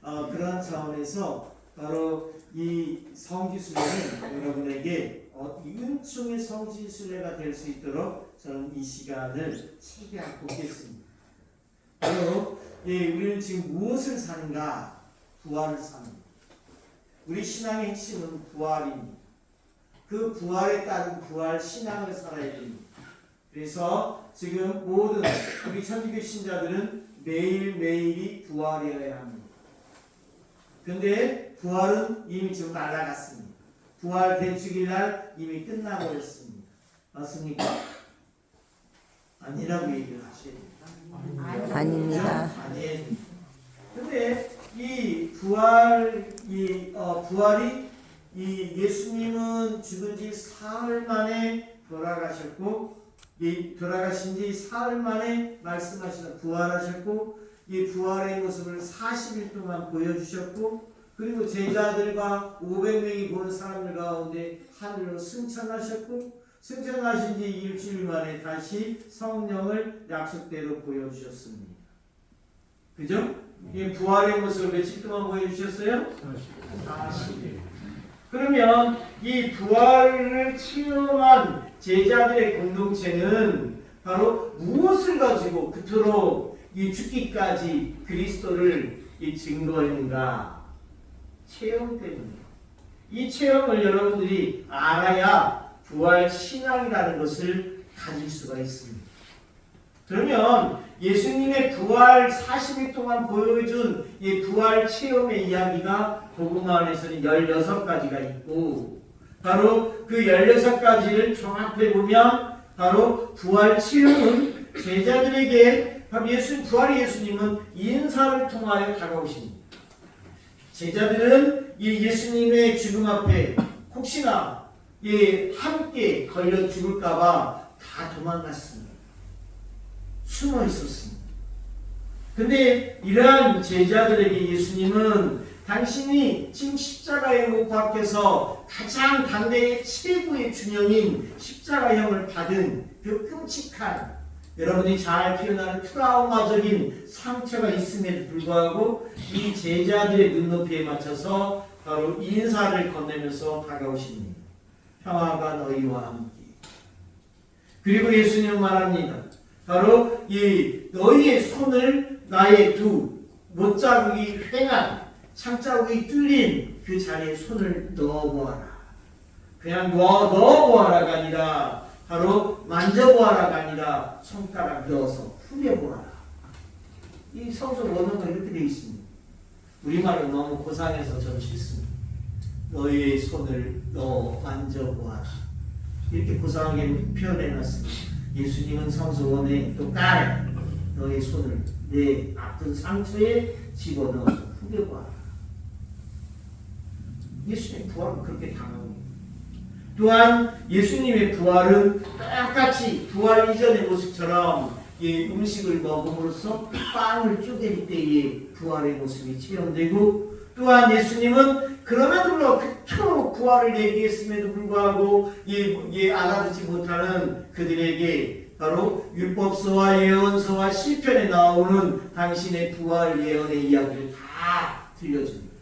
그런 차원에서 바로 이 성지순례는 여러분에게 은총의 성지순례가 될 수 있도록 저는 이 시간을 최대한 돕겠습니다. 바로 우리는 지금 무엇을 사는가? 부활을 삽니다. 우리 신앙의 핵심은 부활입니다. 그 부활에 따른 부활 신앙을 살아야 됩니다. 그래서 지금 모든 우리 천주교 신자들은 매일매일이 부활이어야 합니다. 그런데 부활은 이미 지금 날아갔습니다. 부활된 주일날 이미 끝나버렸습니다. 맞습니까? 아니라고 얘기를 하셔야 됩니다. 아닙니다. 아니에요. 근데 이 부활이 예수님은 죽은 지 사흘 만에 돌아가셨고, 돌아가신 지 사흘 만에 말씀하시는 부활하셨고, 이 부활의 모습을 40일 동안 보여주셨고, 그리고 제자들과 500명이 보는 사람들 가운데 하늘로 승천하셨고, 승천하신 지 일주일 만에 다시 성령을 약속대로 보여주셨습니다. 그죠? 이 부활의 모습을 며칠 동안 보여주셨어요? 40일. 그러면 이 부활을 체험한 제자들의 공동체는 바로 무엇을 가지고 그토록 이 죽기까지 그리스도를 증거했는가? 체험 때문이에요. 이 체험을 여러분들이 알아야 부활 신앙이라는 것을 가질 수가 있습니다. 그러면 예수님의 부활 40일 동안 보여준 이 부활 체험의 이야기가 복음 안에서는 16가지가 있고, 바로 그 16가지를 종합해 보면 바로 부활 체험은 제자들에게 바로 부활의 예수님은 인사를 통하여 다가오십니다. 제자들은 이 예수님의 죽음 앞에 혹시나 함께 걸려 죽을까봐 다 도망갔습니다. 숨어 있었습니다. 근데 이러한 제자들에게 예수님은 당신이 지금 십자가에 못 박혀서 가장 당대의 최고의 준영인 십자가형을 받은 그 끔찍한, 여러분이 잘 표현하는 트라우마적인 상처가 있음에도 불구하고 이 제자들의 눈높이에 맞춰서 바로 인사를 건네면서 다가오십니다. 평화가 너희와 함께. 그리고 예수님은 말합니다. 바로 이 너희의 손을 나의 두 못자국이 횡한 창자국이 뚫린 그 자리에 손을 넣어보아라. 그냥 넣어보아라가 아니라 바로 만져보아라가 아니라 손가락 넣어서 후려보아라. 이 성서 원어가 이렇게 되어 있습니다. 우리말은 너무 고상해서 전 싫습니다. 너희의 손을 넣어 만져보아라. 이렇게 고상하게 표현해놨습니다. 예수님은 성서원에 또 깔아 너의 손을 내 아픈 상처에 집어넣어서 후벼봐라. 예수님의 부활은 그렇게 당합니다. 또한 예수님의 부활은 똑같이 부활 이전의 모습처럼 음식을 먹음으로써 빵을 쪼갤 때의 부활의 모습이 체험되고, 또한 예수님은 그럼에도 불구하고 그토록 부활을 얘기했음에도 불구하고 알아듣지 못하는 그들에게 바로 율법서와 예언서와 시편에 나오는 당신의 부활 예언의 이야기를 다 들려줍니다.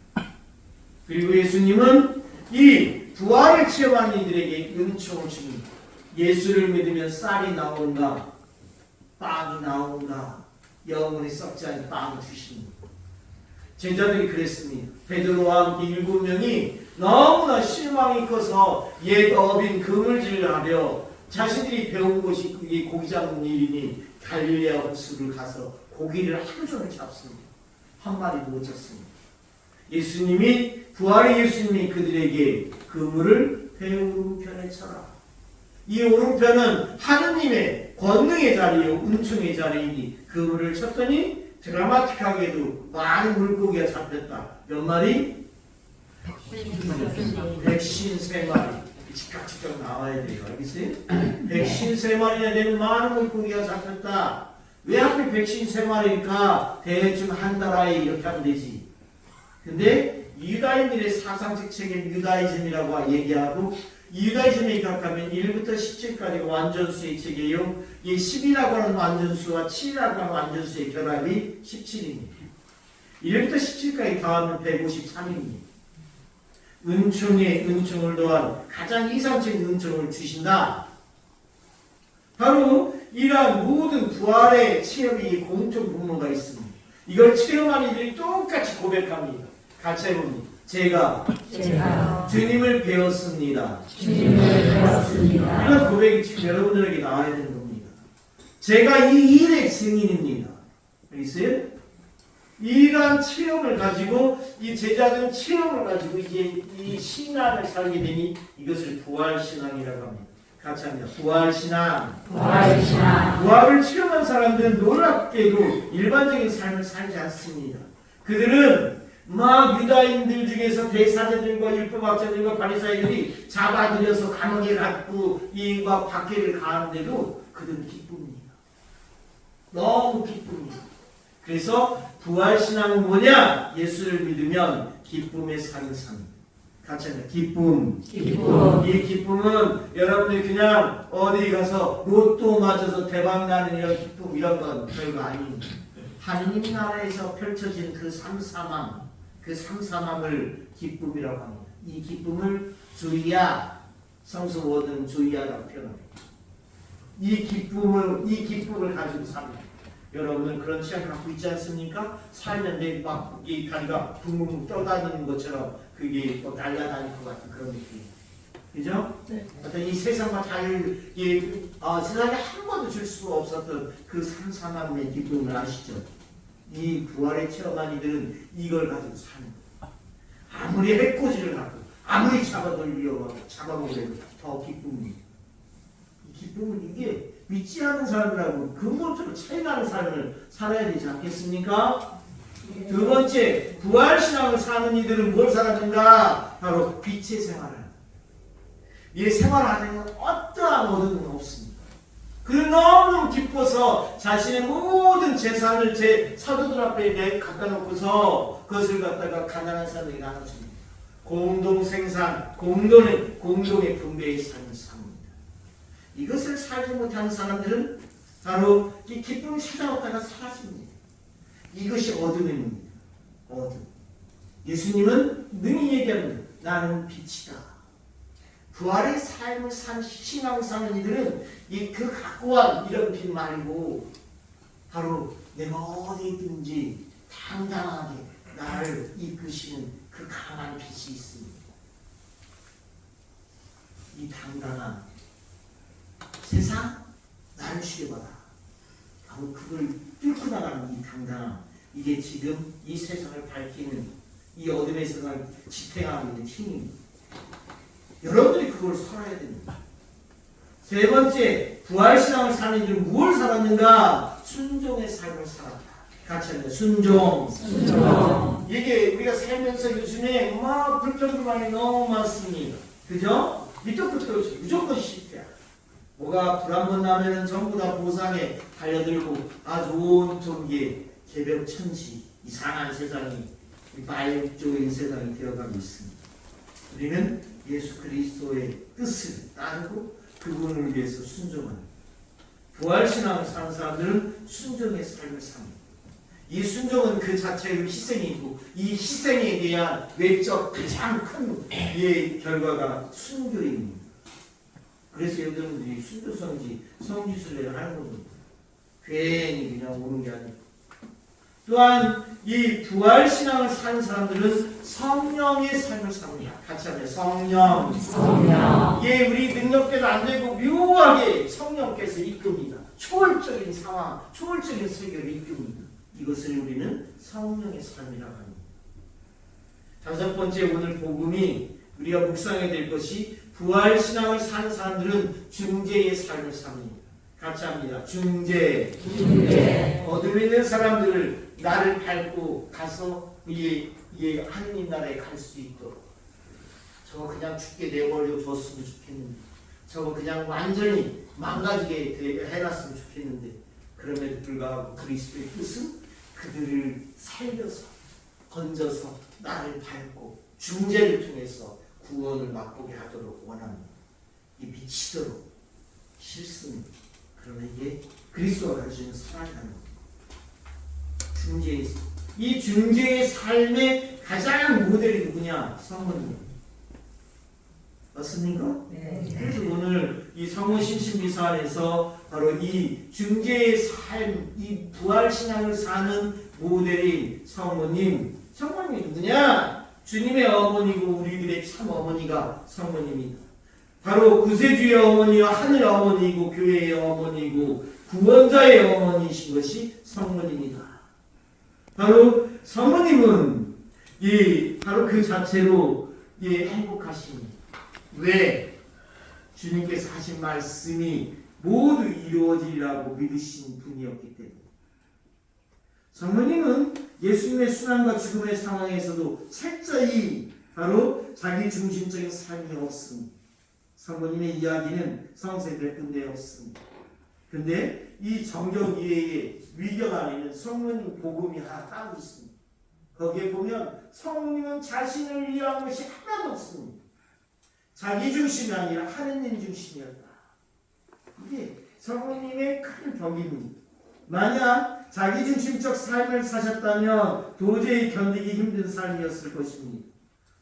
그리고 예수님은 이 부활을 체험한 이들에게 은총을 줍니다. 예수를 믿으면 쌀이 나온다, 빵이 나온다, 영원히 썩지 않은 빵을 주십니다. 제자들이 그랬습니다. 베드로와 함께 7명이 너무나 실망이 커서 옛 어빈 그물질을 하려 자신들이 배운 곳이 고기 잡는 일이니 갈릴레아 호수를 가서 고기를 하루 종일 잡습니다. 한 마리도 못 잡습니다. 부활의 예수님이 그들에게 그물을 배 오른편에 쳐라. 이 오른편은 하느님의 권능의 자리요 은총의 자리이니 그물을 쳤더니 드라마틱하게도 많은 물고기가 잡혔다. 몇 마리? 153마리. 즉각 나와야 돼요. 알겠어요? 153마리나 되는 많은 물고기가 잡혔다. 왜 하필 153마리일까? 대충 한 달 안에 이렇게 하면 되지. 근데 유다인들의 사상적 책임 유다이즘이라고 얘기하고, 유다이즘에 입각하면 1부터 17까지가 완전수의 책이에요. 이 10이라고 하는 완전수와 7이라고 하는 완전수의 결합이 17입니다. 1부터 17까지 더하면 153입니다. 은총에 은총을 더한 가장 이상적인 은총을 주신다. 바로 이러한 모든 부활의 체험이 공통 분모가 있습니다. 이걸 체험한 이들이 똑같이 고백합니다. 같이 해봅니다. 제가 주님을 배웠습니다. 이런 고백이 지금 여러분들에게 나와야 되는 겁니다. 제가 이 일의 증인입니다. 알겠어요? 이러한 체험을 가지고 이 제자들은 체험을 가지고 이제 이 신앙을 살게 되니 이것을 부활신앙이라고 합니다. 같이 합니다. 부활신앙. 부활을 체험한 사람들은 놀랍게도 일반적인 삶을 살지 않습니다. 그들은 막 유다인들 중에서 대사제들과 율법학자들과 바리사이들이 잡아들여서 감옥에 갖고 이 막 박해를 가하는데도 그들은 기쁩니다. 너무 기쁩니다. 그래서 부활신앙은 뭐냐? 예수를 믿으면 기쁨의 삶을 삽니다. 같이 합니다. 기쁨. 이 기쁨은 여러분들이 그냥 어디 가서 로또 맞아서 대박 나는 이런 기쁨 이런 건 별거 아닙니다. 하느님 나라에서 펼쳐진 그 삼삼함, 그 삼삼함을 기쁨이라고 합니다. 이 기쁨을 주의야, 성서 워드는 주의야라고 표현합니다. 이 기쁨을 가지고 삽니다. 여러분은 그런 취향 갖고 있지 않습니까? 살는데 막 이 다리가 붕붕 떠다니는 것처럼 그게 또 날아다닐 것 같은 그런 느낌. 그죠? 네. 어떤 이 세상과 세상에 한 번도 줄 수가 없었던 그 삼삼함의 기쁨을 아시죠? 이 부활의 체험한 이들은 이걸 가지고 사는 거예요. 아무리 해코지를 하고 아무리 잡아먹으려고 더 기쁨입니다. 이 기쁨은 이게 믿지 않는 사람들하고 근본적으로 차이나는 삶을 살아야 되지 않겠습니까? 두 번째, 부활신앙을 사는 이들은 뭘 살았는가? 바로 빛의 생활을. 이 생활 안에는 어떠한 어둠은 없습니다. 그는 너무너무 기뻐서 자신의 모든 재산을 제 사도들 앞에 갖다 놓고서 그것을 갖다가 가난한 사람에게 나눠줍니다. 공동생산, 공동의 분배의 삶을 삽니다. 이것을 살지 못하는 사람들은 바로 이 기쁨이 찾아왔다가 사라집니다. 이것이 어둠입니다. 어둠. 예수님은 능히 얘기합니다. 나는 빛이다. 부활의 삶을 산 신앙 사는 이들은 그 각고한 이런 빛 말고 바로 내가 어디 있든지 당당하게 나를 이끄시는 그 강한 빛이 있습니다. 이 당당한 세상 나를 죽여봐라. 바로 그걸 뚫고 나가는 이 당당함. 이게 지금 이 세상을 밝히는 이 어둠의 세상을 지탱하고 있는 힘입니다. 여러분들이 그걸 살아야 됩니다. 세 번째, 부활신앙을 사는 이들은 무엇을 살았는가? 순종의 삶을 살았다. 같이 합니다. 순종. 이게 우리가 살면서 요즘에 막 불평불만이 너무 많습니다. 그죠? 밑도 끝도 없이 무조건 실패야. 뭐가 불 한 번 나면은 전부 다 보상에 달려들고 좋은 종기에 개벽 천지 이상한 세상이 마약적인 세상이 되어가고 있습니다. 우리는 예수 그리스도의 뜻을 따르고 그분을 위해서 순종하는 부활신앙을 사는 사람들은 순종의 삶을 삽니다. 이 순종은 그 자체의 희생이고 이 희생에 대한 외적 가장 큰 결과가 순교입니다. 그래서 여러분들이 순교성지 성지순례를 하는 겁니다. 괜히 그냥 오는 게 아니고. 또한 이 부활신앙을 사는 사람들은 성령의 삶을 삽니다. 같이 하면 성령. 우리 능력대로 안 되고 묘하게 성령께서 이끕니다. 초월적인 상황, 초월적인 세계를 이끕니다. 이것을 우리는 성령의 삶이라고 합니다. 다섯 번째 오늘 복음이 우리가 묵상해야 될 것이 부활신앙을 사는 사람들은 중재의 삶을 삽니다. 같이 합니다. 중재. 어둠에 있는 사람들을 나를 밟고 가서 하느님 나라에 갈 수 있도록 저거 그냥 죽게 내버려 뒀으면 좋겠는데 저거 그냥 완전히 망가지게 해놨으면 좋겠는데 그럼에도 불구하고 그리스도의 뜻은 그들을 살려서 건져서 나를 밟고 중재를 통해서 구원을 맛보게 하도록 원합니다. 이 미치도록 싫습니다. 그러나 이게 그리스도가 가르치는 사랑이라는 겁니다. 중재의 이 중재의 삶의 가장 모델이 누구냐? 성모님. 맞습니까? 네. 그래서 오늘 이 성모 신신미사 안에서 바로 이 중재의 삶, 이 부활신앙을 사는 모델인 성모님. 성모님이 누구냐? 주님의 어머니고 우리들의 참 어머니가 성모님이다. 바로 구세주의 어머니와 하늘 어머니이고 교회의 어머니이고 구원자의 어머니이신 것이 성모님이다. 바로 성모님은 바로 그 자체로 행복하십니다. 왜? 주님께서 하신 말씀이 모두 이루어지리라고 믿으신 분이었기 때문에. 성모님은 예수님의 순환과 죽음의 상황에서도 철저히 바로 자기 중심적인 삶이 없습니다. 성모님의 이야기는 성서에 몇 군데 없습니다. 근데 이 정경 이외의 위경 안에는 성모님 복음이 하나 따로 있습니다. 거기에 보면 성모님은 자신을 위한 것이 하나도 없습니다. 자기 중심이 아니라 하느님 중심이었다. 이게 성모님의 큰 덕입니다. 만약 자기 중심적 삶을 사셨다면 도저히 견디기 힘든 삶이었을 것입니다.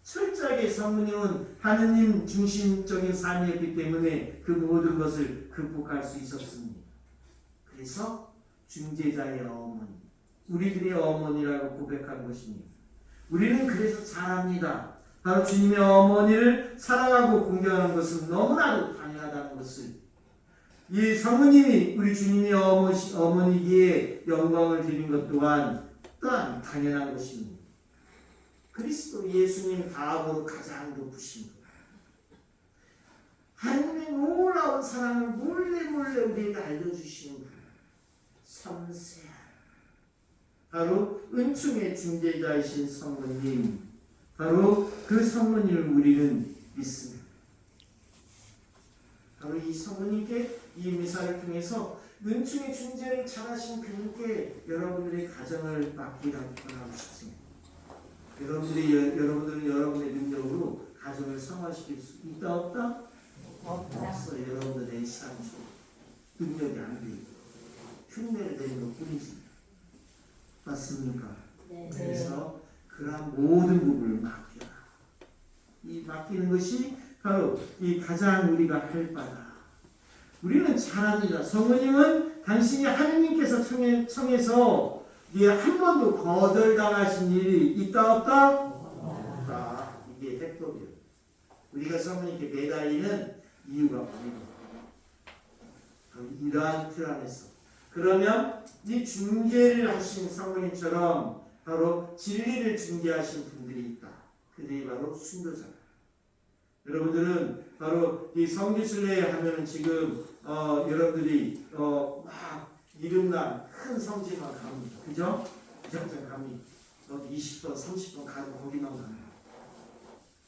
철저하게 성모님은 하느님 중심적인 삶이었기 때문에 그 모든 것을 극복할 수 있었습니다. 그래서 중재자의 어머니, 우리들의 어머니라고 고백한 것입니다. 우리는 그래서 잘합니다. 바로 주님의 어머니를 사랑하고 공경하는 것은 너무나도 당연하다는 것을, 이 성모님이 우리 주님의 어머니기에 영광을 드린 것 또한 당연한 것입니다. 그리스도 예수님 다음으로 가장 높으신 것. 하나님의 놀라운 사랑을 몰래 우리에게 알려주시는 분. 섬세한 바로 은총의 중재자이신 성모님, 바로 그 성모님을 우리는 믿습니다. 바로 이 성모님께 이 미사를 통해서 은총의 중재를 잘하신 그분께 여러분들의 가정을 맡기라고 권하고 싶습니다. 여러분들은 여러분의 능력으로 가정을 성화시킬 수 있다 없다? 없어. 여러분들의 삶속 능력이 안 돼. 흉내를 내는 것 뿐이지. 맞습니까? 네. 그래서 그러한 모든 부분을 맡겨라. 이 맡기는 것이 바로 이 가장 우리가 할 바다. 우리는 잘합니다. 성모님은 당신이 하느님께서 청해서 한 번도 거절당하신 일이 있다 없다? 없다. 이게 핵법이에요. 우리가 성모님께 매달리는 이유가 뭡니까? 이러한 틀 안에서. 그러면 이 중재를 하신 성모님처럼 바로 진리를 중재하신 분들이 있다. 그들이 바로 순교자. 여러분들은 바로 이 성지순례 하면은 지금 여러분들이 막 이름난 큰 성지만 갑니다. 그죠? 그정도 갑니다. 20번, 30번 가고 거기만 갑니다.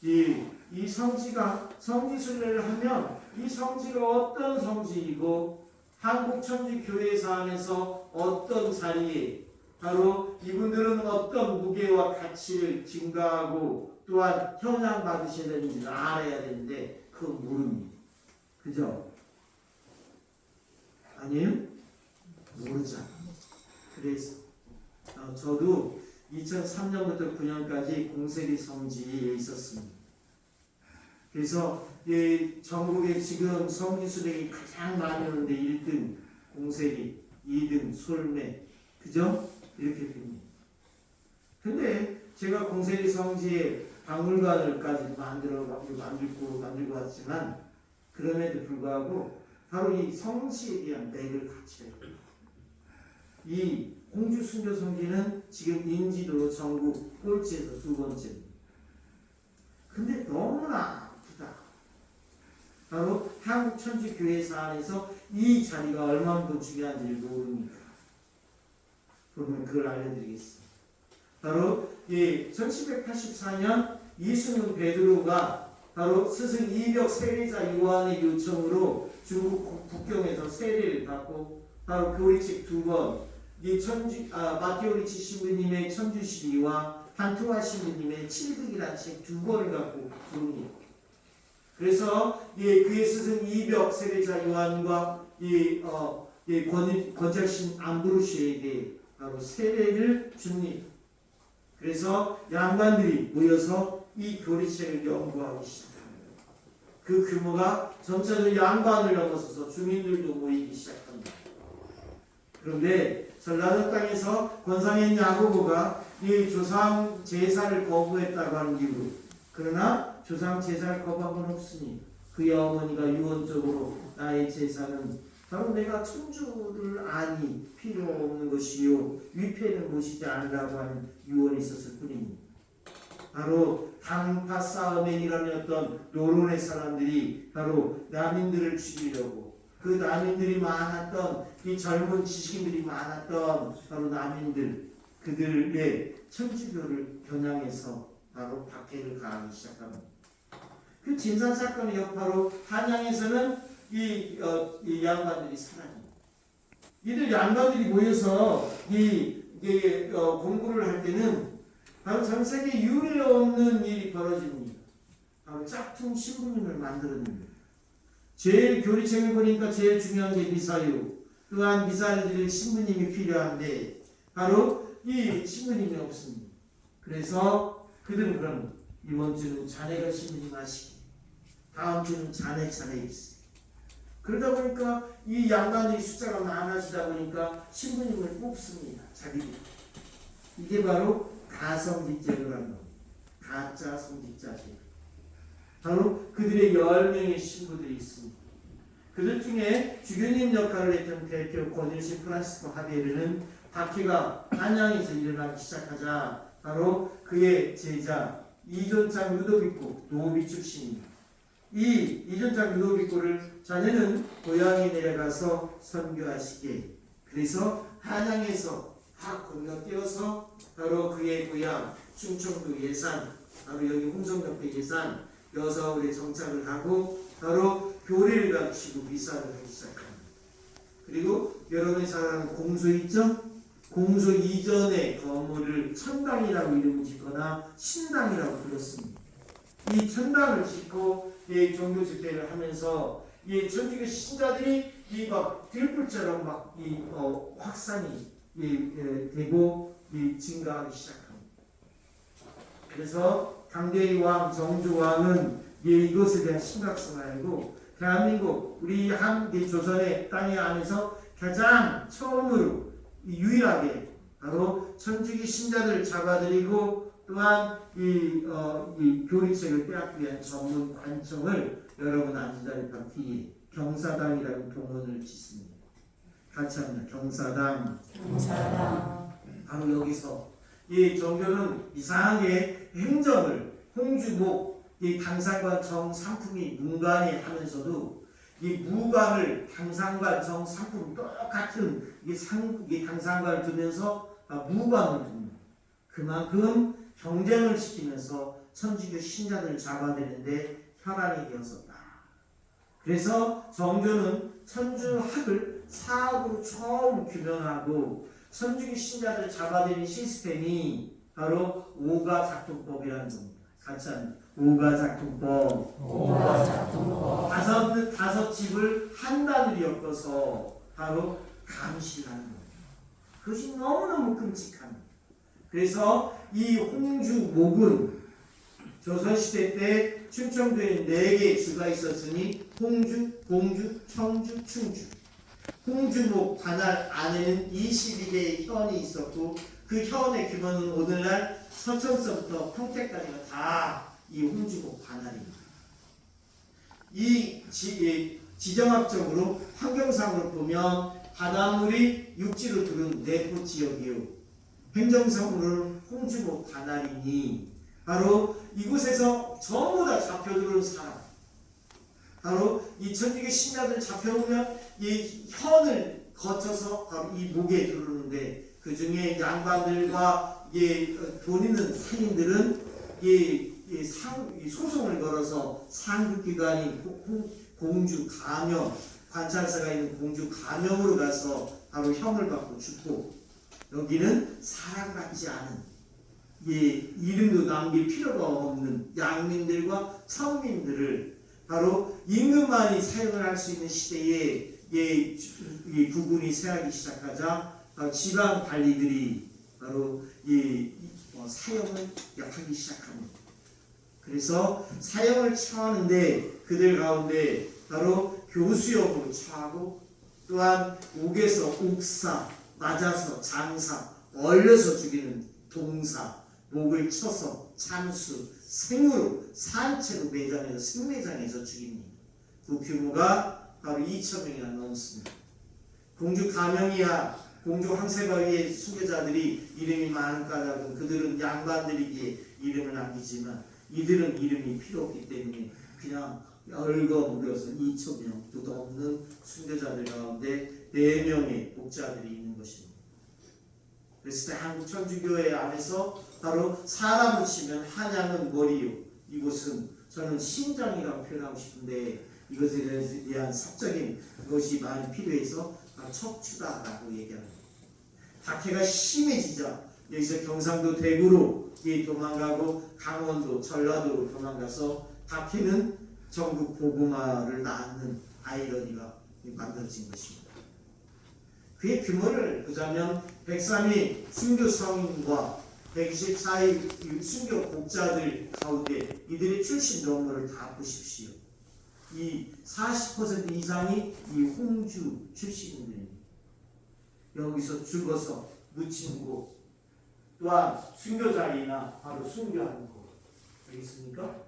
이 성지가 성지순례를 하면 이 성지가 어떤 성지이고 한국천주교회사 안에서 어떤 자리에 바로 이분들은 어떤 무게와 가치를 증가하고 또한 현양 받으셔야 되는지를 알아야 되는데 그건 모릅니다. 그죠? 아니에요? 모르잖아. 그래서 저도 2003년부터 9년까지 공세리 성지에 있었습니다. 그래서 전국에 지금 성지순례이 가장 많이 오는데 1등 공세리, 2등 솔매, 그죠? 이렇게 됩니다. 근데 제가 공세리 성지에 박물관을까지 만들고 왔지만 그럼에도 불구하고 바로 이 성지에 대한 맥을 같이 해요. 이 공주 순교 성지는 지금 인지도로 전국 꼴찌에서 2번째입니다. 근데 너무나 아프다. 바로 한국천주교회사 안에서 이 자리가 얼마나 중요한지를 모릅니까? 그러면 그걸 알려드리겠습니다. 바로 1784년 이순근 베드로가 바로 스승 이벽 세례자 요한의 요청으로 중국 국경에서 세례를 받고 바로 교리책 2번, 마테오리치 신부님의 천주시리와 한투화 신부님의 칠극이라는 책 2권을 갖고 부릅니다. 그래서 그의 스승 이벽 세례자 요한과 권작신 암브로시에게 바로 세례를 줍니다. 그래서 양반들이 모여서 이 교리책을 연구하기 시작합니다. 그 규모가 전체적으로 양반을 넘어서서 주민들도 모이기 시작합니다. 그런데 전라도 땅에서 권상현 야고보가 이 조상 제사를 거부했다고 하는 이유로, 그러나 조상 제사를 거부한 건 없으니 그의 어머니가 유언적으로 나의 제사는 바로 내가 천주를 아니 필요 없는 것이요 위패는 모시지 않으라고 하는 유언이 있었을 뿐입니다. 바로 당파 싸움에 일어났던 노론의 사람들이 바로 남인들을 죽이려고, 그 남인들이 많았던, 이 젊은 지식인들이 많았던 바로 남인들, 그들의 천주교를 겨냥해서 바로 박해를 가하기 시작합니다. 그 진상 사건의 여파로 한양에서는 이 양반들이 사라집니다. 이들 양반들이 모여서 공부를 할 때는 바로 전 세계 유례 없는 일이 벌어집니다. 바로 짝퉁 신부님을 만들어냅니다. 제일 교리책을 보니까 제일 중요한 게 미사요. 또한 미사를 드릴 신부님이 필요한데 바로 이 신부님이 없습니다. 그래서 그들은 그럼 이번 주는 자네가 신부님 하시고 다음 주는 자네 차례겠어요. 그러다 보니까 이 양반들이 숫자가 많아지다 보니까 신부님을 뽑습니다. 자기들. 이게 바로 가성직제도라는 겁니다. 가짜 성직자제. 바로 그들의 10명의 신부들이 있습니다. 그들 중에 주교님 역할을 했던 대표 고진시 프란시스코 하베르는 박해가 한양에서 일어나기 시작하자 바로 그의 제자 이존장 루도비코 노비 출신입니다. 이 이존장 루도비코를 자네는 고향에 내려가서 선교하시게, 그래서 한양에서 확 건너뛰어서 바로 그의 고향 충청도 예산, 바로 여기 홍성 옆에 예산 여서울에 정착을 하고 바로 교리를 가르치고 미사를 하기 시작합니다. 그리고 여러분이 잘 아는 공소 있죠? 공소 이전의 건물을 천당이라고 이름을 짓거나 신당이라고 불렀습니다. 이 천당을 짓고 종교 집회를 하면서 이 천주교 신자들이 이 막 들불처럼 막 확산이 되고 증가하기 시작합니다. 그래서 당대의 왕 정조왕은 이것에 대한 심각성을 알고 대한민국 우리 한 조선의 땅에 안에서 가장 처음으로 유일하게 바로 천주교 신자들을 잡아들이고 또한 이 교리책을 빼앗기 위한 전문 관청을 여러분 앉은 자리 바로 뒤에 경사당이라는 동원을 짓습니다. 같이 합니다. 경사당. 바로 여기서 이 정교는 이상하게 행정을 홍주목 이 당상관 정상품이 문관에 하면서도 이 무관을 당상관 정상품 똑같은 이 당상관을 두면서 무관을 둡니다. 그만큼 경쟁을 시키면서 천주교 신자들을 잡아내는데 혈안이 되었었다. 그래서 정교는 천주학을 사학으로 처음 규명하고 천주교 신자들을 잡아들인 시스템이 바로 오가작동법이라는 겁니다. 같이 합니다. 오가작동법. 다섯 집을 한 단으로 엮어서 바로 감시하는 겁니다. 그것이 너무너무 끔찍합니다. 그래서 이 홍주목은 조선시대 때 충청도에 4개의 주가 있었으니 홍주, 공주, 청주, 충주. 홍주목 관할 안에는 22개의 현이 있었고 그 현의 규모는 오늘날 서천서부터 평택까지가 다 이 홍주목 관할입니다. 이 지정학적으로 환경상으로 보면 바닷물이 육지로 들은 내포 지역이요. 행정상으로는 홍주목 관할이니 바로 이곳에서 전부 다 잡혀들어온 사람, 바로 이 천주교 신자들 잡혀오면 이 현을 거쳐서 바로 이 목에 들어오는데 그 중에 양반들과 돈 있는 상인들은 소송을 걸어서 상급기관인 공주 감염, 관찰사가 있는 공주 감염으로 가서 바로 형을 받고 죽고, 여기는 사람 같지 않은 이름도 남길 필요가 없는 양민들과 천민들을 바로 임금만이 사용을 할 수 있는 시대에 이 구군이 세하기 시작하자 지방 관리들이 바로 사형을 하기 시작합니다. 그래서 사형을 처하는데 그들 가운데 바로 교수형으로 처하고 또한 옥에서 옥사, 맞아서 장사, 얼려서 죽이는 동사, 목을 쳐서 참수, 생으로 산채로 매장해서 생매장해서 죽입니다. 그 규모가 바로 2,000명이나 넘습니다. 공주 가명이야 공주 황세바위의 수괴자들이 이름이 많은 까닭은 그들은 양반들이기에 이름을 남기지만 이들은 이름이 필요 없기 때문에 그냥 열거무려서 2,000명도 넘는 순교자들 가운데 4명의 목자들이 있는 것입니다. 그래서 한국 천주교회 안에서 바로 사람을 치면 한양은 머리요, 이곳은 저는 심장이라고 표현하고 싶은데 이것에 대한 사적인 것이 많이 필요해서 척추다라고 얘기합니다. 박해가 심해지자 여기서 경상도 대구로 도망가고 강원도 전라도로 도망가서 박해는 전국 복음화를 낳는 아이러니가 만들어진 것입니다. 그의 규모를 보자면 103위 순교 성인과 124위 순교 복자들 가운데 이들의 출신 연모를 다 보십시오. 이 40% 이상이 이 홍주 출신들입니다. 여기서 죽어서 묻힌 곳 또한 순교자리나 바로 순교하는 곳 알겠습니까?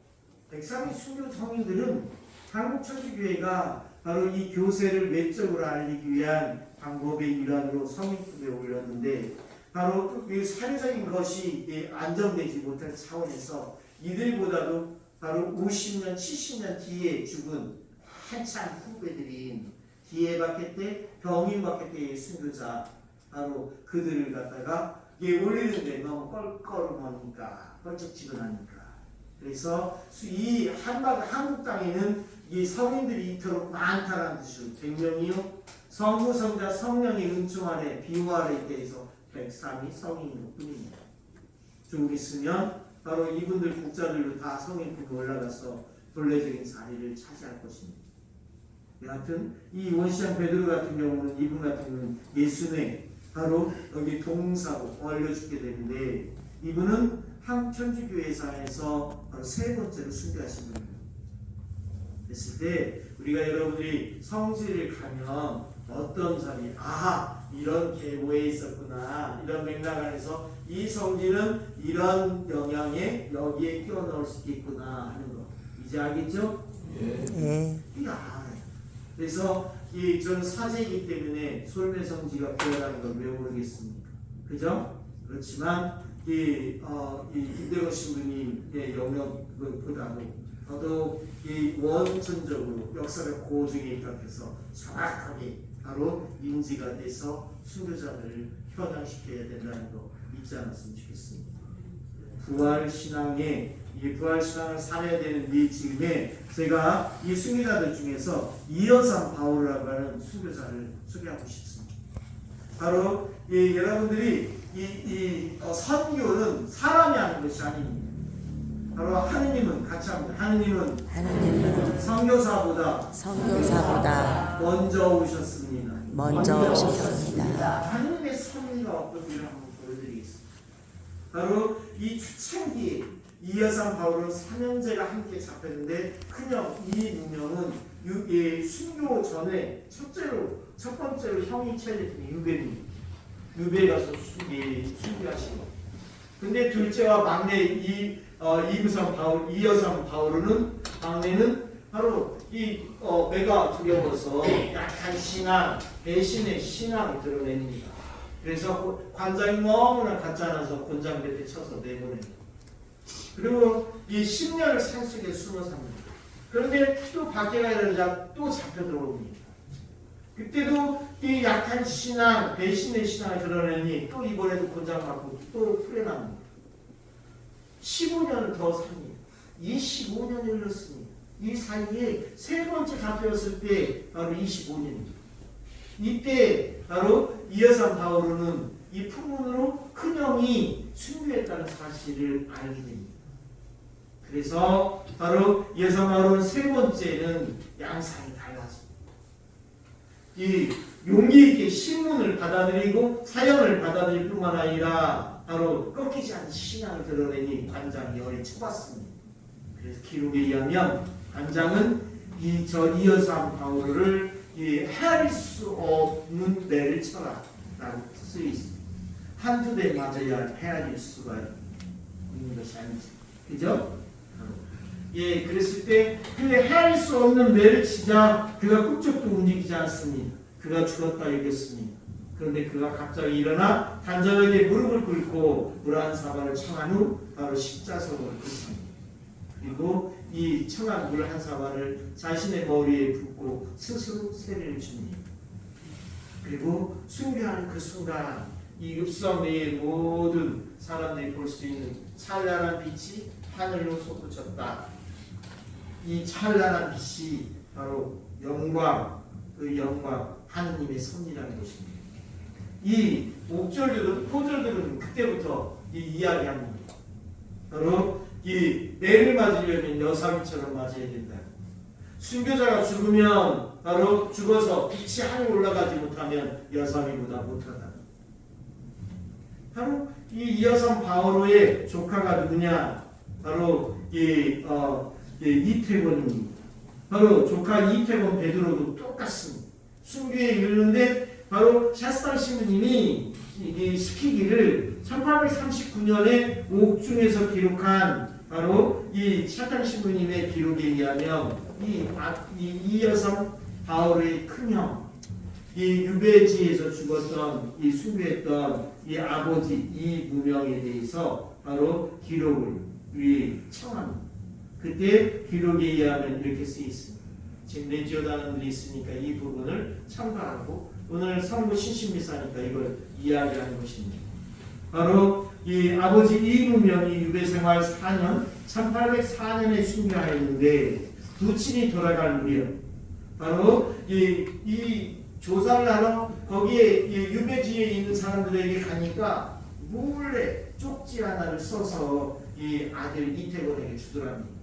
103위 순교 성인들은 한국 천주교회가 바로 이 교세를 외적으로 알리기 위한 방법의 일환으로 성인품에 올렸는데 바로 이 사회적인 것이 안정되지 못한 차원에서 이들보다도 바로 50년, 70년 뒤에 죽은 한참 후배들인 뒤에 박해 때, 병인 박해 때의 순교자 바로 그들을 갖다가 올리는데 너무 껄껄하니까 껄쩍지근하니까 그래서 이 한국 땅에는 이 성인들이 이토록 많다는 뜻으로 100명이요 성부, 성자, 성령의 은총 아래 비유 아래 대해서 103이 성인일 뿐입니다. 좀 있으면 바로 이분들 국자들로 다 성인품에 올라가서 본래적인 자리를 차지할 것입니다. 여하튼 이 원시장 베드로 같은 경우는 이분 같은 경우는 예수네 바로 여기 동사로 얼려 죽게 되는데 이분은 한천주교회사에서 바로 세 번째로 순교하신 분입니다. 됐을 때 우리가 여러분들이 성지를 가면 어떤 사람이 이런 계보에 있었구나 이런 맥락 안에서 이 성지는 이런 영향에 여기에 끼워 넣을 수 있겠구나 하는 거 이제 알겠죠? 예. 이거 알아요. 그래서 저는 사제이기 때문에 솔매성지가 필요하다는 걸 왜 모르겠습니까? 그죠? 그렇지만 이대호 신부님의 영역보다도 더더욱 원천적으로 역사적 고증에 입각해서 정확하게 바로 인지가 돼서 순교자들을 현황시켜야 된다는 거 잊지 않았으면 좋겠습니다. 부활신앙에 부활신앙을 살아야 되는 이 즈음에 제가 이 순교자들 중에서 이어산 바울이라고 하는 순교자를 소개하고 싶습니다. 바로 여러분들이 선교는 사람이 하는 것이 아닙니다. 바로 하느님은 같이 합니다. 하느님은 선교사보다 먼저 오셨습니다. 하느님의 섭리가 어떤지를 한번 보여드리겠습니다. 바로 이 초창기에 이어산 바울은 3형제가 함께 잡혔는데 큰형 이문명은 순교 전에 첫 번째로 형이 체했던 유배입니다. 유배 가서 순교하시고 근데 둘째와 막내 이어산 바울은 막내는 바로 매가 두려워서 약한 신앙, 배신의 신앙을 드러냅니다. 그래서 관장이 너무나 가짜나서 곤장배에 쳐서 내보냅니다. 그리고 이 10년을 산속에 숨어 삽니다. 그런데 또 밖에 가려자 또 잡혀 들어옵니다. 그때도 이 약한 신앙, 배신의 신앙을 드러내니 또 이번에도 곤장받고 또 풀려납니다. 15년을 더 삽니다. 이 15년이 흘렀습니다. 이 사이에 세 번째 잡혔을 때 바로 25년입니다. 이때 바로 이어산 바울은 이 풍문으로 큰형이 순교했다는 사실을 알게 됩니다. 그래서 바로 이어산 바울은 세 번째는 양상이 달라집니다. 이 용기 있게 신문을 받아들이고 사형을 받아들일 뿐만 아니라 바로 꺾이지 않는 신앙을 드러내니 관장이 열이 쳐봤습니다. 그래서 기록에 의하면 관장은 이 여성 바울을 헤아릴 수 없는 매를 쳐라 라고 쓰여 있습니다. 한두 대 맞아야 헤아릴 수가 있는 것이 아니지. 그죠? 그랬을 때 그의 헤아릴 수 없는 매를 치자 그가 꿈쩍도 움직이지 않습니다. 그가 죽었다 여겼습니다. 그런데 그가 갑자기 일어나 단장에게 무릎을 꿇고 물 한 사발을 청한 후 바로 십자석으로 긋습니다. 그리고 이 청한 물 한 사발을 자신의 머리에 붓고 스스로 세례를 줍니다. 그리고 순교하는 그 순간 이 읍성 내의 모든 사람들이 볼 수 있는 찬란한 빛이 하늘로 솟구쳤다. 이 찬란한 빛이 바로 영광, 그 영광, 하느님의 섭리라는 것입니다. 이 옥절들은, 포절들은 그때부터 이야기합니다. 바로 이 매를 맞으려면 여사위처럼 맞아야 된다. 순교자가 죽으면 바로 죽어서 빛이 하늘 올라가지 못하면 여사위보다 못하다. 바로 이 여성 바오로의 조카가 누구냐? 바로 이태곤입니다. 바로 조카 이태곤 베드로도 똑같습니다. 순교에 이르는데 바로 샤스탄 신부님이 시키기를 1839년에 옥중에서 기록한 바로 이 샤스탄 신부님의 기록에 의하면 이 여성 바오로의 큰형 이 유배지에서 죽었던 이 순교했던 이 아버지 이 무명에 대해서 바로 기록을 청합니다. 그때 기록에 의하면 이렇게 쓰여 있습니다. 지금 레지오 단원들이 있으니까 이 부분을 참고하고 오늘 성부 신신미사니까 이걸 이야기하는 것입니다. 바로 이 아버지 이 무명이 유배생활 4년 1804년에 순교하였는데 부친이 돌아갈 무렵 바로 이 조사를 하러 거기에 유배지에 있는 사람들에게 가니까 몰래 쪽지 하나를 써서 이 아들 이태곤에게 주더랍니다.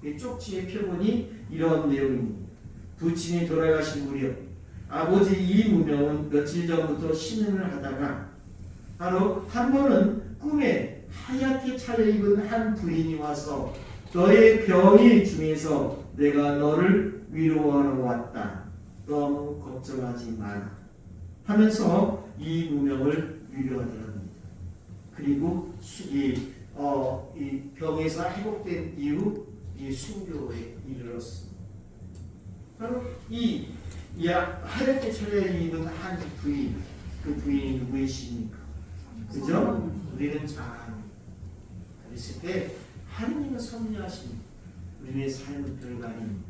이 쪽지의 표본이 이런 내용입니다. 부친이 돌아가신 무렵 아버지 이무명은 며칠 전부터 신음을 하다가 바로 한 번은 꿈에 하얗게 차려입은 한 부인이 와서 너의 병이 중에서 내가 너를 위로하러 왔다. 너무 걱정하지 마라 하면서 이 무명을 위로하더랍니다. 그리고 이 병에서 회복된 이후 이 순교에 이르렀습니다. 바로 이 하얗게 차려입은 한 부인, 그 부인이 누구이십니까? 그죠? 우리는 잘 압니다. 그랬을 때 하느님은 섭리하십니다. 우리의 삶은 별거 아닙니다.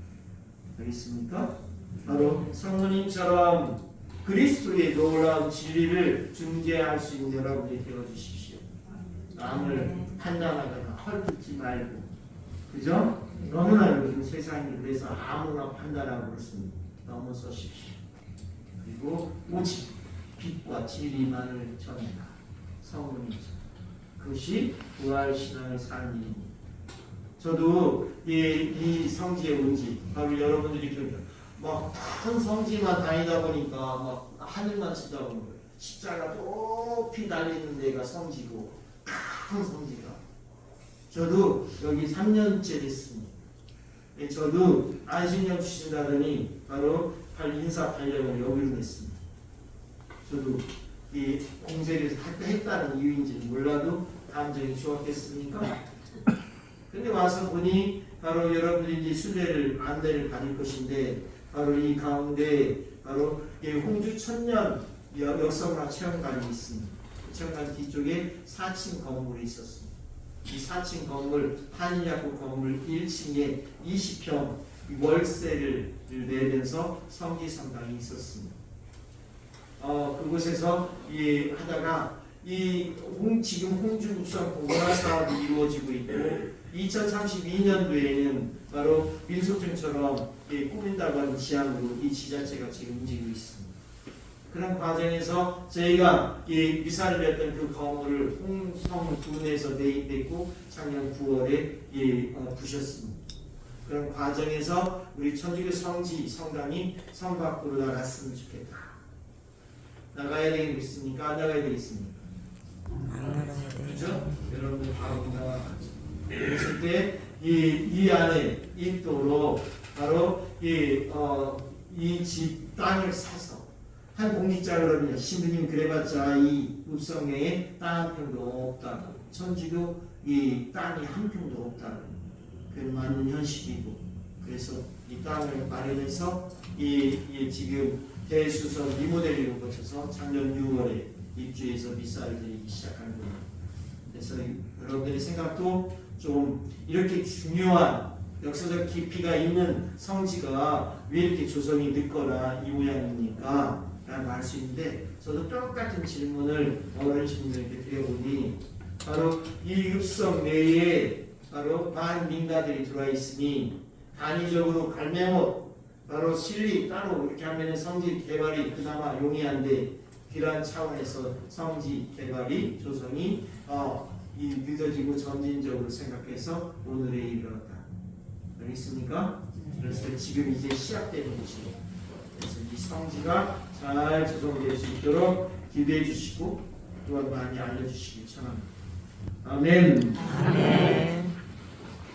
알겠습니까? 바로 성모님처럼 그리스도의 놀라운 진리를 중재할 수 있는 여러분이 되어주십시오. 남을 판단하거나 헐뜯지 말고, 그죠? 너무나 요즘 세상이 그래서 아무나 판단하고 그렇습니다. 넘어서십시오. 그리고 오직 빛과 진리만을 전해라. 성모님처럼. 그것이 부활신앙을 사는 일입니다. 저도 이 성지에 온지 바로 여러분들이 큰 성지만 다니다 보니까 막 하늘만 치다 보는 거예요. 십자가 높이 달리는 데가 성지고 큰 성지가. 저도 여기 3년째 됐습니다. 저도 안식년 주신다더니 바로 인사 발령을 여기로 냈습니다. 저도 이 공세를 했다는 이유인지는 몰라도 감정이 좋았겠습니까? 근데 와서 보니 바로 여러분들이 이제 순례를 안내를 받을 것인데 바로 이 가운데 바로 홍주 천년 역성화 체험관이 있습니다. 체험관 뒤쪽에 4층 건물이 있었습니다. 이 4층 건물 한인약국 건물 1층에 20평 월세를 내면서 성지성당이 있었습니다. 그곳에서 하다가 지금 홍주 국산 공사 사업이 이루어지고 있고 2032년도에는 바로 민속촌처럼 꾸민다고 하는 지향으로 이 지자체가 지금 움직이고 있습니다. 그런 과정에서 저희가 미사를 했던 그 건물을 홍성군에서 대입했고 작년 9월에 부셨습니다. 그런 과정에서 우리 천주교 성지 성당이 성 밖으로 나갔으면 좋겠다. 나가야 되겠습니까? 안 나가야 되겠습니까? 그죠? 여러분들 바로 나가죠. 그랬을 때 이 안에 입도로 바로 이 집 땅을 사서 한 공직자가 그러면 신부님 그래봤자 이 읍성 내에 땅 한 평도 없다고 천주교 이 땅이 한 평도 없다는 그 맞는 현실이고 그래서 이 땅을 마련해서 이 지금 대수선 리모델링을 거쳐서 작년 6월에 입주해서 미사를 드리기 시작한 거예요. 그래서 여러분들의 생각도 좀 이렇게 중요한 역사적 깊이가 있는 성지가 왜 이렇게 조성이 늦거나 이 모양입니까? 라고 할 수 있는데 저도 똑같은 질문을 어르신분들에게 드려보니 바로 이 읍성 내에 바로 반민가들이 들어와 있으니 단위적으로 갈매못 바로 실리 따로 이렇게 하면 성지 개발이 그나마 용이한데 그러한 차원에서 성지 개발이 조성이 이 늦어지고 점진적으로 생각해서 오늘에 이르렀다. 알겠습니까? 그래서 지금 이제 시작되는 것이에요. 그래서 이 성지가 잘 조성될 수 있도록 기도해 주시고 또한 많이 알려주시기 전합니다. 아멘. 아멘.